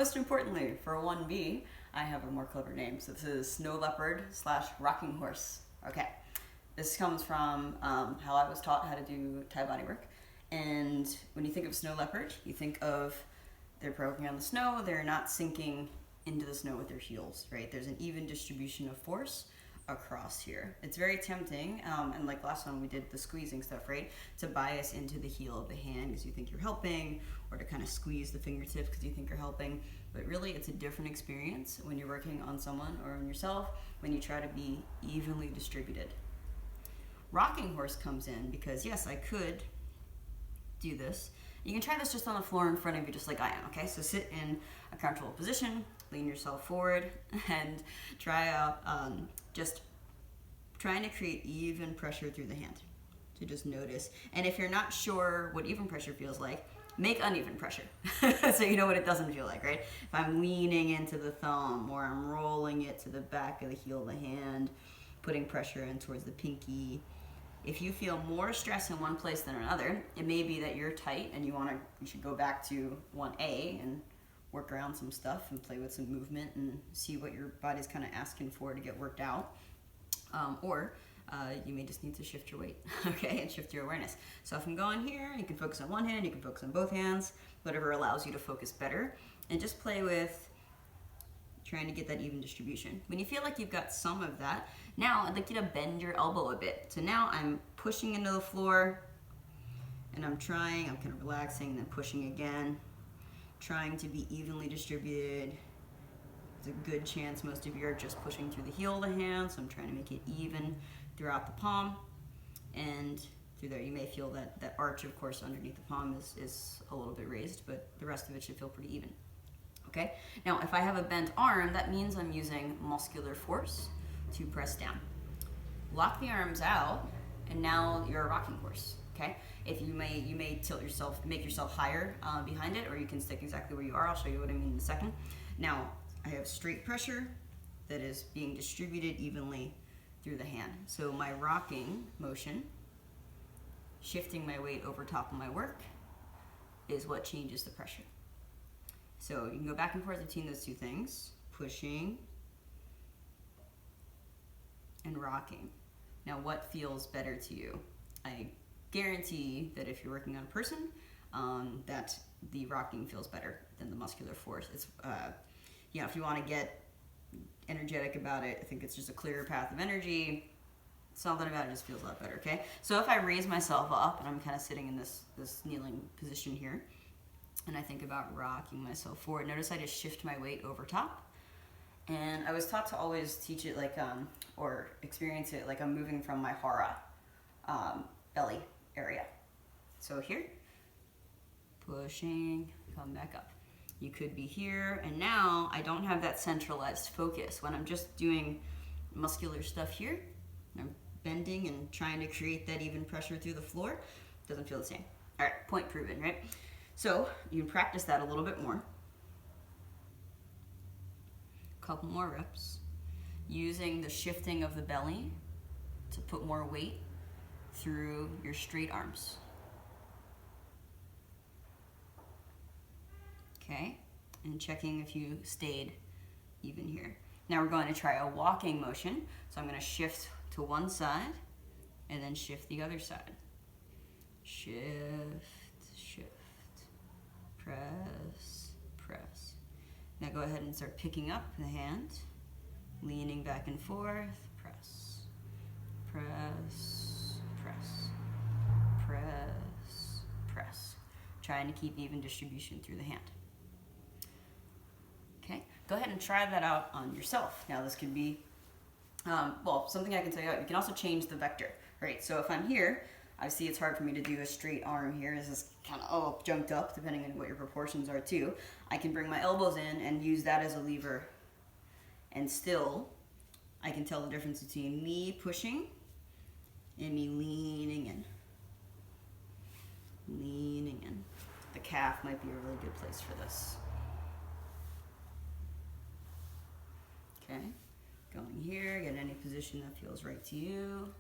most importantly, for 1B, I have a more clever name. So this is Snow Leopard / Rocking Horse. Okay, this comes from how I was taught how to do Thai body work. And when you think of Snow Leopard, you think of they're broken on the snow, they're not sinking into the snow with their heels, right? There's an even distribution of force across here. It's very tempting, and like last time we did the squeezing stuff, right? To bias into the heel of the hand because you think you're helping, or to kind of squeeze the fingertips because you think you're helping. But really, it's a different experience when you're working on someone or on yourself when you try to be evenly distributed. Rocking horse comes in because, yes, I could do this. You can try this just on the floor in front of you, just like I am, okay? So sit in a comfortable position, lean yourself forward, and try out just trying to create even pressure through the hand. So just notice. And if you're not sure what even pressure feels like, make uneven pressure. So you know what it doesn't feel like, right? If I'm leaning into the thumb or I'm rolling it to the back of the heel of the hand, putting pressure in towards the pinky. If you feel more stress in one place than another, it may be that you're tight and you should go back to 1A and work around some stuff and play with some movement and see what your body's kind of asking for to get worked out. Or you may just need to shift your weight, okay, and shift your awareness. So if I'm going here, you can focus on one hand, you can focus on both hands, whatever allows you to focus better, and just play with trying to get that even distribution. When you feel like you've got some of that, now I'd like you to bend your elbow a bit. So now I'm pushing into the floor, and I'm kind of relaxing, and then pushing again, trying to be evenly distributed. There's a good chance most of you are just pushing through the heel of the hand, so I'm trying to make it even throughout the palm. And through there, you may feel that arch, of course, underneath the palm is a little bit raised, but the rest of it should feel pretty even. Okay? Now, if I have a bent arm, that means I'm using muscular force to press down. Lock the arms out, and now you're a rocking horse. Okay? If you may tilt yourself, make yourself higher behind it, or you can stick exactly where you are. I'll show you what I mean in a second. Now, I have straight pressure that is being distributed evenly through the hand. So my rocking motion, shifting my weight over top of my work, is what changes the pressure. So you can go back and forth between those two things, pushing and rocking. Now, what feels better to you? I guarantee that if you're working on a person, that the rocking feels better than the muscular force. It's, if you want to get energetic about it, I think it's just a clearer path of energy. Something about it just feels a lot better, okay? So if I raise myself up, and I'm kind of sitting in this kneeling position here, and I think about rocking myself forward, notice I just shift my weight over top. And I was taught to always teach it like, or experience it like I'm moving from my hara, belly area. So here, pushing, come back up. You could be here, and now I don't have that centralized focus. When I'm just doing muscular stuff here, I'm bending and trying to create that even pressure through the floor, it doesn't feel the same. All right, point proven, right? So you can practice that a little bit more. Couple more reps, using the shifting of the belly to put more weight through your straight arms. Okay, and checking if you stayed even here. Now we're going to try a walking motion. So I'm going to shift to one side and then shift the other side. Shift, shift, press, press. Now go ahead and start picking up the hand, leaning back and forth, press, press, press, press, press. Trying to keep even distribution through the hand. Okay, go ahead and try that out on yourself. Now this could be, something I can tell you, you can also change the vector, right? So if I'm here, I see it's hard for me to do a straight arm here. This is kind of jumped up, depending on what your proportions are too. I can bring my elbows in and use that as a lever. And still, I can tell the difference between me pushing and me leaning in. Leaning in. The calf might be a really good place for this. Okay, going here, get any position that feels right to you.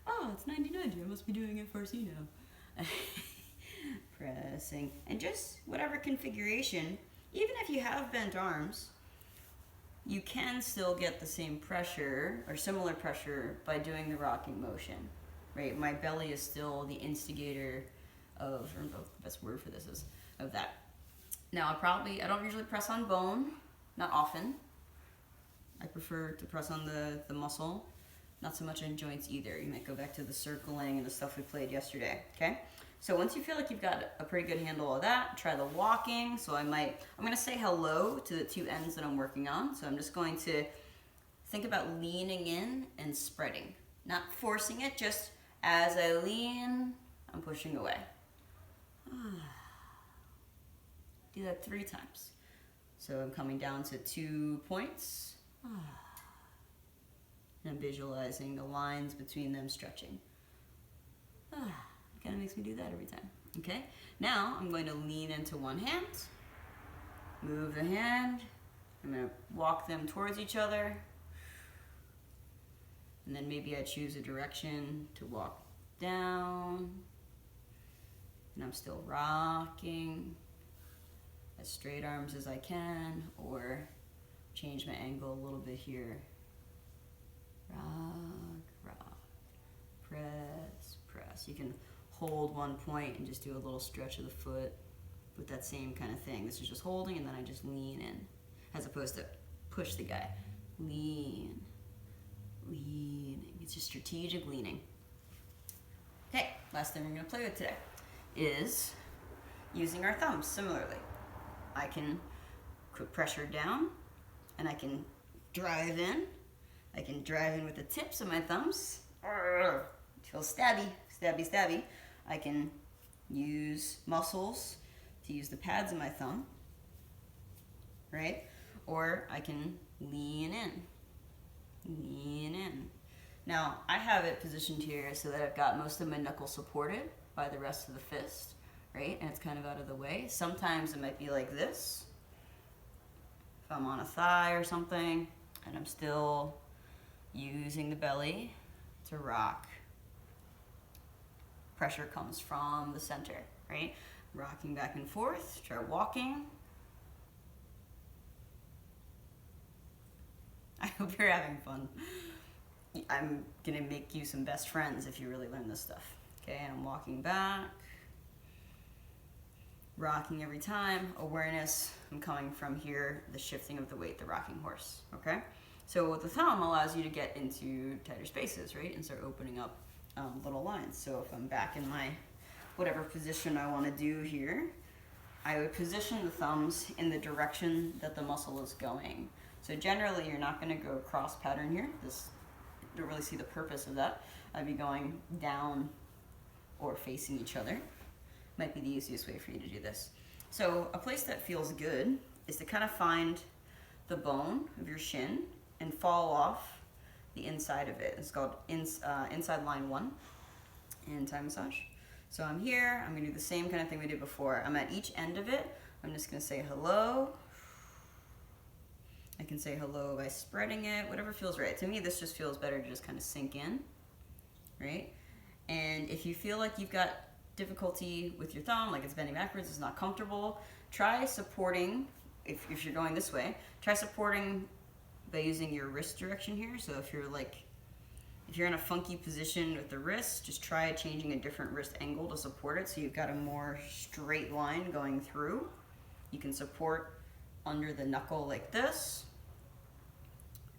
Oh, it's 90-90, I must be doing it first, you know. Pressing, and just whatever configuration Even if you have bent arms, you can still get the same pressure or similar pressure by doing the rocking motion, right? My belly is still the instigator of, I don't know what the best word for this is, of that. Now I don't usually press on bone, not often. I prefer to press on the muscle, not so much on joints either. You might go back to the circling and the stuff we played yesterday, okay? So once you feel like you've got a pretty good handle of that, try the walking. So I'm gonna say hello to the two ends that I'm working on. So I'm just going to think about leaning in and spreading. Not forcing it, just as I lean, I'm pushing away. Do that 3 times. So I'm coming down to 2 points. And I'm visualizing the lines between them stretching. It kind of makes me do that every time. Okay, now I'm going to lean into one hand, move the hand, I'm going to walk them towards each other, and then maybe I choose a direction to walk down, and I'm still rocking as straight arms as I can, or change my angle a little bit here. Rock, rock, press, press. You can hold one point and just do a little stretch of the foot with that same kind of thing. This is just holding, and then I just lean in, as opposed to push the guy. Lean, leaning. It's just strategic leaning. Okay, last thing we're going to play with today is using our thumbs similarly. I can put pressure down, and I can drive in. I can drive in with the tips of my thumbs. It feels stabby, stabby, stabby. I can use muscles to use the pads of my thumb, right? Or I can lean in, lean in. Now, I have it positioned here so that I've got most of my knuckles supported by the rest of the fist, right? And it's kind of out of the way. Sometimes it might be like this. If I'm on a thigh or something, and I'm still using the belly to rock. Pressure comes from the center, right? Rocking back and forth, try walking. I hope you're having fun. I'm gonna make you some best friends if you really learn this stuff. Okay, I'm walking back, rocking every time, awareness, I'm coming from here, the shifting of the weight, the rocking horse, okay? So the thumb allows you to get into tighter spaces, right? And start opening up little lines. So if I'm back in my whatever position I want to do here, I would position the thumbs in the direction that the muscle is going. So generally you're not going to go cross pattern here. Don't really see the purpose of that. I'd be going down or facing each other. Might be the easiest way for you to do this. So a place that feels good is to kind of find the bone of your shin and fall off the inside of it. It's called inside line 1 in Thai massage. So I'm here, I'm gonna do the same kind of thing we did before. I'm at each end of it. I'm just gonna say hello. I can say hello by spreading it, whatever feels right. To me, this just feels better to just kind of sink in, right? And if you feel like you've got difficulty with your thumb, like it's bending backwards, it's not comfortable, try supporting, if you're going this way, try supporting by using your wrist direction here. So if you're in a funky position with the wrist, just try changing a different wrist angle to support it so you've got a more straight line going through. You can support under the knuckle like this,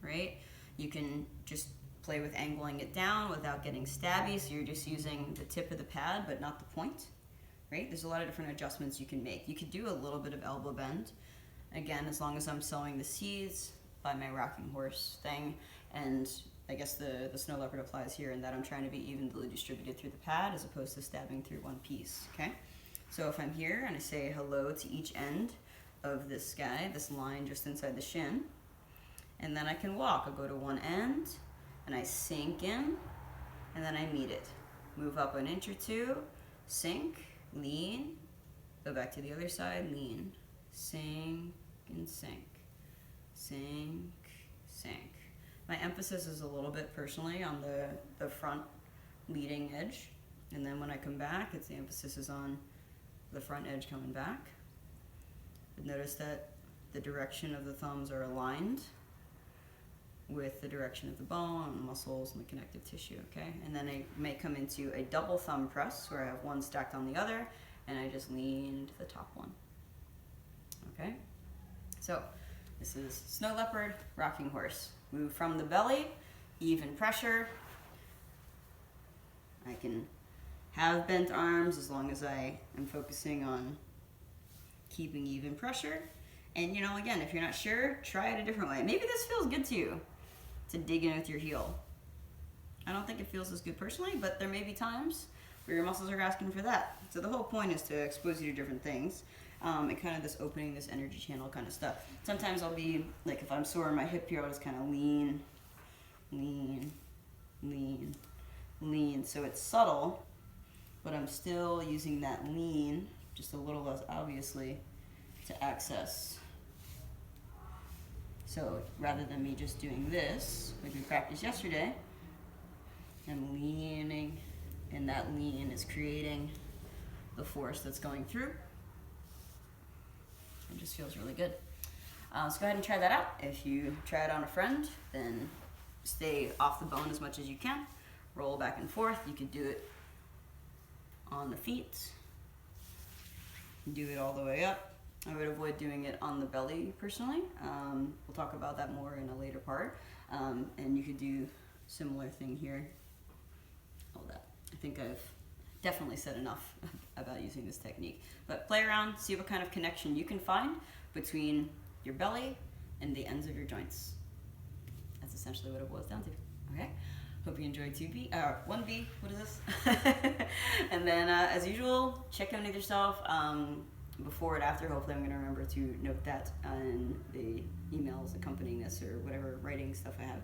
right? You can just play with angling it down without getting stabby, so you're just using the tip of the pad but not the point, right? There's a lot of different adjustments you can make. You could do a little bit of elbow bend, again, as long as I'm sowing the seeds by my rocking horse thing, and I guess the snow leopard applies here in that I'm trying to be evenly distributed through the pad as opposed to stabbing through one piece, okay? So if I'm here and I say hello to each end of this guy, this line just inside the shin, and then I can walk. I'll go to one end, and I sink in, and then I meet it. Move up an inch or two, sink, lean, go back to the other side, lean, sink, and sink, sink, sink. My emphasis is a little bit personally on the front leading edge, and then when I come back, the emphasis is on the front edge coming back. But notice that the direction of the thumbs are aligned with the direction of the bone and muscles and the connective tissue, okay? And then I may come into a double thumb press where I have one stacked on the other and I just lean to the top one, okay? So this is snow leopard, rocking horse. Move from the belly, even pressure. I can have bent arms as long as I am focusing on keeping even pressure. And you know, again, if you're not sure, try it a different way. Maybe this feels good to you, to dig in with your heel. I don't think it feels as good personally, but there may be times where your muscles are asking for that. So the whole point is to expose you to different things, and kind of this opening, this energy channel kind of stuff. Sometimes I'll be, like if I'm sore in my hip here, I'll just kind of lean, lean, lean, lean. So it's subtle, but I'm still using that lean, just a little less obviously, to access. So rather than me just doing this, like we practiced yesterday, I'm leaning, and that lean is creating the force that's going through. It just feels really good. So go ahead and try that out. If you try it on a friend, then stay off the bone as much as you can. Roll back and forth. You could do it on the feet. Do it all the way up. I would avoid doing it on the belly personally. We'll talk about that more in a later part. And you could do similar thing here. All that. I think I've definitely said enough about using this technique. But play around, see what kind of connection you can find between your belly and the ends of your joints. That's essentially what it boils down to. Okay? Hope you enjoyed 1B, what is this? And then as usual, check in with yourself before and after. Hopefully I'm going to remember to note that in the emails accompanying this or whatever writing stuff I have.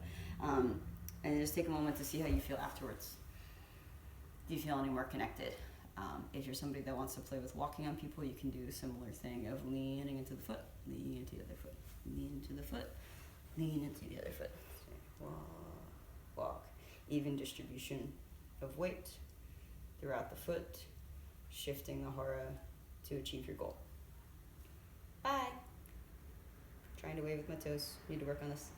And just take a moment to see how you feel afterwards. Do you feel any more connected? If you're somebody that wants to play with walking on people, you can do a similar thing of leaning into the foot, leaning into the other foot, lean into the foot, lean into the other foot. So, walk. Even distribution of weight throughout the foot, shifting the hara to achieve your goal. Bye. Trying to wave with my toes. Need to work on this.